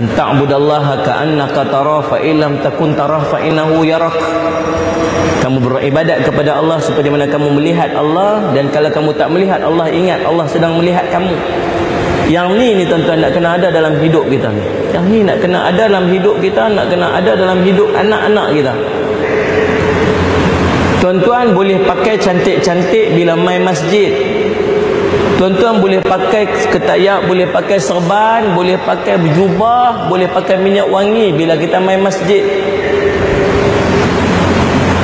An ta'budallaha ka'annaka tarah fa illam takun tarah fa innahu yarak. Kamu beribadat kepada Allah seperti mana kamu melihat Allah, dan kalau kamu tak melihat Allah, ingat Allah sedang melihat kamu. Yang ni tuan-tuan nak kena ada dalam hidup kita ni. Yang ni nak kena ada dalam hidup kita, nak kena ada dalam hidup anak-anak kita. Tuan-tuan boleh pakai cantik-cantik bila main masjid. Tuan-tuan boleh pakai ketayak, boleh pakai serban, boleh pakai jubah, boleh pakai minyak wangi bila kita main masjid.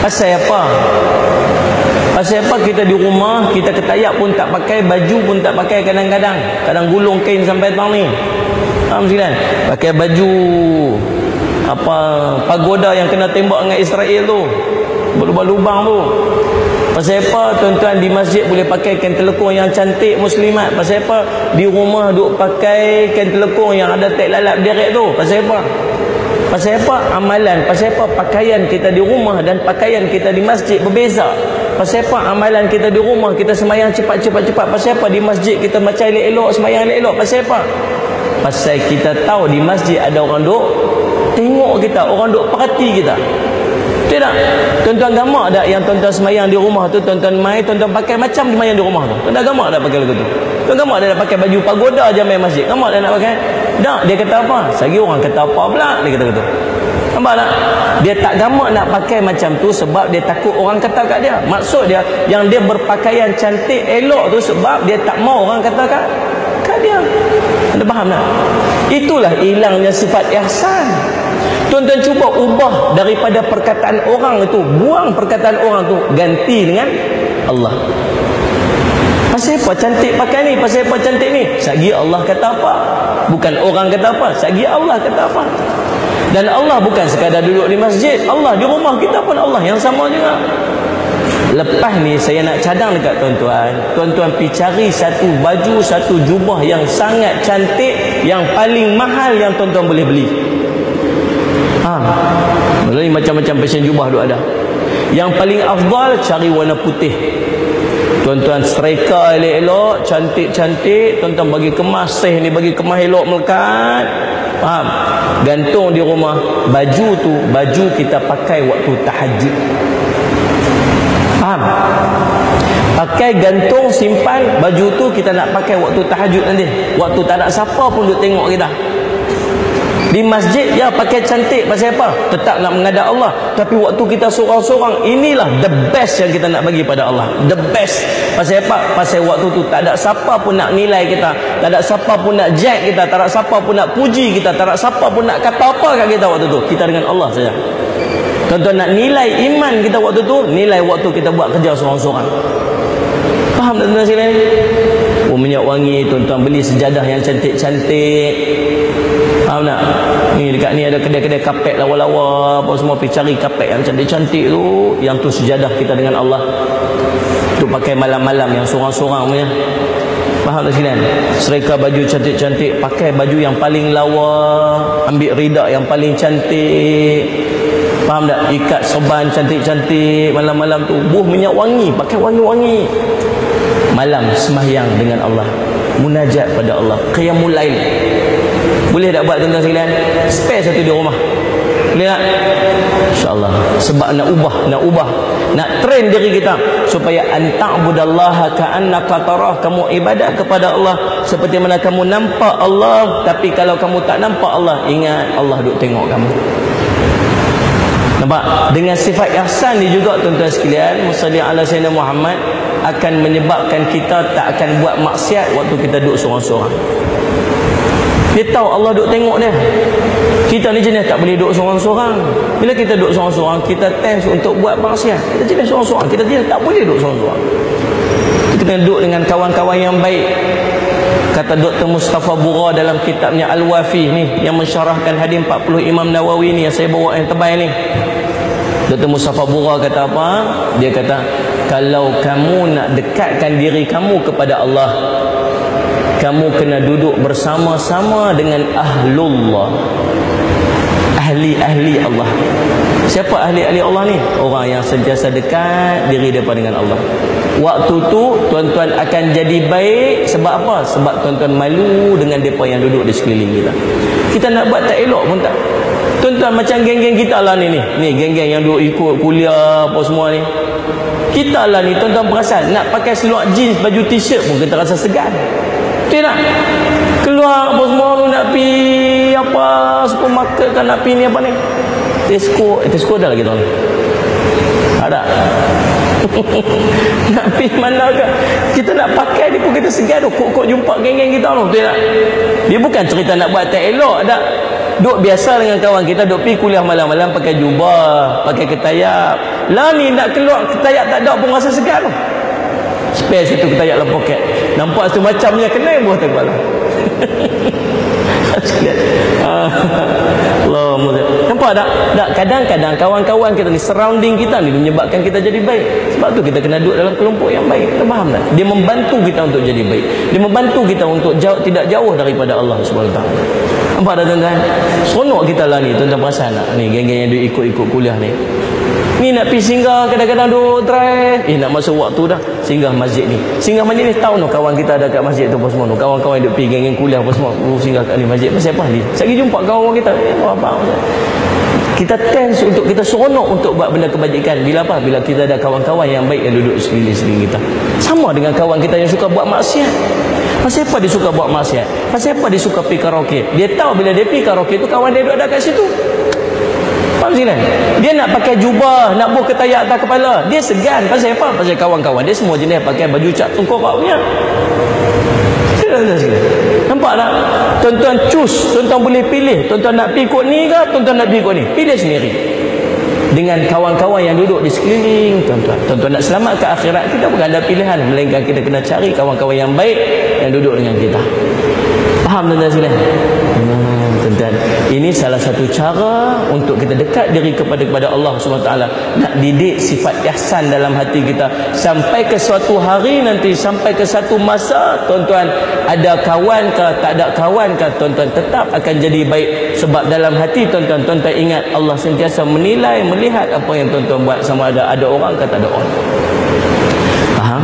Pasal apa? Pasal apa kita di rumah, kita ketayak pun tak pakai, baju pun tak pakai kadang-kadang. Kadang gulung kain sampai tang ni. Faham sekalian? Pakai baju apa pagoda yang kena tembak dengan Israel tu. Berlubang-lubang tu. Pasal apa tuan-tuan di masjid boleh pakai kain telekung yang cantik muslimat? Pasal apa di rumah duk pakai kain telekung yang ada tek lalap derek tu? Pasal apa? Pasal apa amalan? Pasal apa pakaian kita di rumah dan pakaian kita di masjid berbeza? Pasal apa amalan kita di rumah kita sembahyang cepat-cepat? Pasal apa di masjid kita macam elok-elok, sembahyang elok-elok? Pasal apa? Pasal kita tahu di masjid ada orang duk tengok kita, orang duk perhati kita. Betul tak? Tuan-tuan gamak tak yang tuan-tuan semayang di rumah tu, tuan-tuan main, tuan-tuan pakai macam semayang di rumah tu? Tuan-tuan gamak tak pakai lagu tu? Tuan gamak tak nak pakai baju pagoda je main masjid? Gamak tak nak pakai? Tak, dia kata apa? Sagi orang kata apa pula? Dia kata gitu. Nampak tak? Dia tak gamak nak pakai macam tu sebab dia takut orang kata kat dia. Maksud dia, yang dia berpakaian cantik, elok tu sebab dia tak mau orang kata kat dia. Anda faham tak? Itulah hilangnya sifat ihsan. Tuan-tuan cuba ubah daripada perkataan orang itu, buang perkataan orang tu, ganti dengan Allah. Pasal apa cantik pakai ni? Pasal apa cantik ni? Sagi Allah kata apa? Bukan orang kata apa, sagi Allah kata apa. Dan Allah bukan sekadar duduk di masjid, Allah di rumah kita pun Allah yang sama juga. Lepas ni saya nak cadang dekat tuan-tuan, tuan-tuan pergi cari satu baju, satu jubah yang sangat cantik, yang paling mahal yang tuan-tuan boleh beli. Melalui macam-macam fashion jubah tu ada. Yang paling afdal cari warna putih. Tuan-tuan striker elok-elok, cantik-cantik, tuan-tuan bagi kemas, seh ni bagi kemas elok melekat. Faham? Gantung di rumah. Baju tu, baju kita pakai waktu tahajud. Faham? Pakai gantung, simpan baju tu, kita nak pakai waktu tahajud nanti. Waktu tak ada siapa pun duk tengok kita. Di masjid ya pakai cantik, pasal apa? Tetap nak menghadap Allah. Tapi waktu kita seorang-seorang, inilah the best yang kita nak bagi pada Allah. The best. Pasal apa? Pasal waktu tu tak ada siapa pun nak nilai kita, tak ada siapa pun nak jack kita, tak ada siapa pun nak puji kita, tak ada siapa pun nak kata apa kat kita waktu tu. Kita dengan Allah saja. Tuan-tuan nak nilai iman kita waktu tu, nilai waktu kita buat kerja seorang-seorang. Faham tak tuan-tuan sekalian? Oh, minyak wangi, tuan-tuan beli sejadah yang cantik-cantik. Faham tak? Ni dekat ni ada kedai-kedai kapet lawa-lawa, apa semua, pergi cari kapet yang cantik-cantik tu. Yang tu sejadah kita dengan Allah. Tu pakai malam-malam yang sorang-sorang punya. Faham tak sekalian? Serika baju cantik-cantik, pakai baju yang paling lawa, ambil rida yang paling cantik. Faham tak? Ikat serban cantik-cantik malam-malam tu. Buh minyak wangi, pakai wangi-wangi. Malam sembahyang dengan Allah, munajat pada Allah, qiyamul lail. Boleh tak buat tuan-tuan sekalian? Spare satu di rumah. Boleh tak? InsyaAllah. Sebab nak ubah, nak train diri kita supaya anta'budallaha ka'annaka tarah. Kamu ibadat kepada Allah seperti mana kamu nampak Allah. Tapi kalau kamu tak nampak Allah, ingat Allah duk tengok kamu. Nampak? Dengan sifat ihsan ni juga tuan-tuan sekalian, musalli ala sayyidina Muhammad, akan menyebabkan kita tak akan buat maksiat waktu kita duduk seorang-seorang. Dia tahu Allah duk tengok dia. Kita ni jenis tak boleh duduk seorang-seorang. Bila kita duduk seorang-seorang, kita tense untuk buat maksiat. Kita jenis seorang-seorang, kita jenis tak boleh duduk seorang-seorang. Kita kena duduk dengan kawan-kawan yang baik. Kata Dr. Mustafa Bura dalam kitabnya Al-Wafi ni, yang mensyarahkan hadis 40 Imam Nawawi ni, yang saya bawa yang tebal ni. Dr. Mustafa Bura kata apa? Dia kata, kalau kamu nak dekatkan diri kamu kepada Allah, kamu kena duduk bersama-sama dengan ahlullah. ahli-ahli Allah. Siapa ahli-ahli Allah ni? Orang yang sentiasa dekat diri depa dengan Allah. Waktu tu tuan-tuan akan jadi baik. Sebab apa? Sebab tuan-tuan malu dengan depa yang duduk di sekeliling kita. Kita nak buat tak elok pun tak. Tuan-tuan macam geng-geng kita lah ni. Ni geng-geng yang duduk ikut kuliah apa semua ni. Kita lah ni tuan-tuan perasan nak pakai seluar jeans, baju t-shirt pun kita rasa segan. Betul tak? Keluar apa semua tu nak pergi apa supermarket kan, nak pergi ni apa ni, Tesco dah lagi tahun ni. Ada nak pergi mana ke, kita nak pakai dia pun kita segan tu. Kok jumpa geng-geng kita tu. Betul tak? Dia bukan cerita nak buat tak elok tak. Duk biasa dengan kawan kita, duk pergi kuliah malam-malam pakai jubah, pakai ketayap. Lah ni nak keluar ketayap tak ada pun rasa segan tu. Spare situ ketayap dalam poket. Nampak tu macamnya kena buah tak kepala. Allahumma. Nampak tak? Tak, kadang-kadang kawan-kawan kita ni, surrounding kita ni menyebabkan kita jadi baik. Sebab tu kita kena duduk dalam kelompok yang baik. Kita faham tak? Dia membantu kita untuk jadi baik. Dia membantu kita untuk tidak jauh daripada Allah SWT. Nampak tak tuan-tuan? Seronok kita lah ni, tuan-tuan perasan tak? Ni geng-geng yang duk ikut-ikut kuliah ni. Ni nak pergi singgah, kadang-kadang duk drive. Nak masuk waktu dah. Singgah masjid ni. Singgah masjid ni tahu no kawan kita ada kat masjid tu apa semua no. Kawan-kawan yang duk pergi geng-geng kuliah apa semua. Singgah kat ni masjid. Pasal apa ni? Saya pergi jumpa kawan kita. Apa? Kita tense untuk, kita seronok untuk buat benda kebajikan. Bila apa? Bila kita ada kawan-kawan yang baik yang duduk sekeliling kita. Sama dengan kawan kita yang suka buat maksiat. Pasal apa dia suka buat maksiat? Pasal apa dia suka pergi karaoke? Dia tahu bila dia pergi karaoke tu kawan dia duduk ada kat situ. Faham sini? Dia nak pakai jubah, nak buh ketayak atas kepala. Dia segan. Pasal apa? Pasal kawan-kawan dia semua jenis pakai baju cap tengkorak punya. Nampak tak? Tuan-tuan choose, tuan-tuan boleh pilih. Tuan-tuan nak pergi ikut ni ke? Tuan-tuan nak pergi ikut ni? Pilih sendiri. Dengan kawan-kawan yang duduk di sekeliling tuan-tuan. Tuan-tuan nak selamat ke akhirat, kita bukan ada pilihan, melainkan kita kena cari kawan-kawan yang baik yang duduk dengan kita. Faham tuan-tuan sekalian? Tuan-tuan, ini salah satu cara untuk kita dekat diri kepada Allah SWT. Nak didik sifat ihsan dalam hati kita. Sampai ke suatu hari nanti, sampai ke satu masa, tuan-tuan ada kawan ke tak ada kawan ke, tuan-tuan tetap akan jadi baik. Sebab dalam hati tuan-tuan, tuan-tuan ingat Allah sentiasa menilai, melihat apa yang tuan-tuan buat, sama ada orang ke tak ada orang. Faham?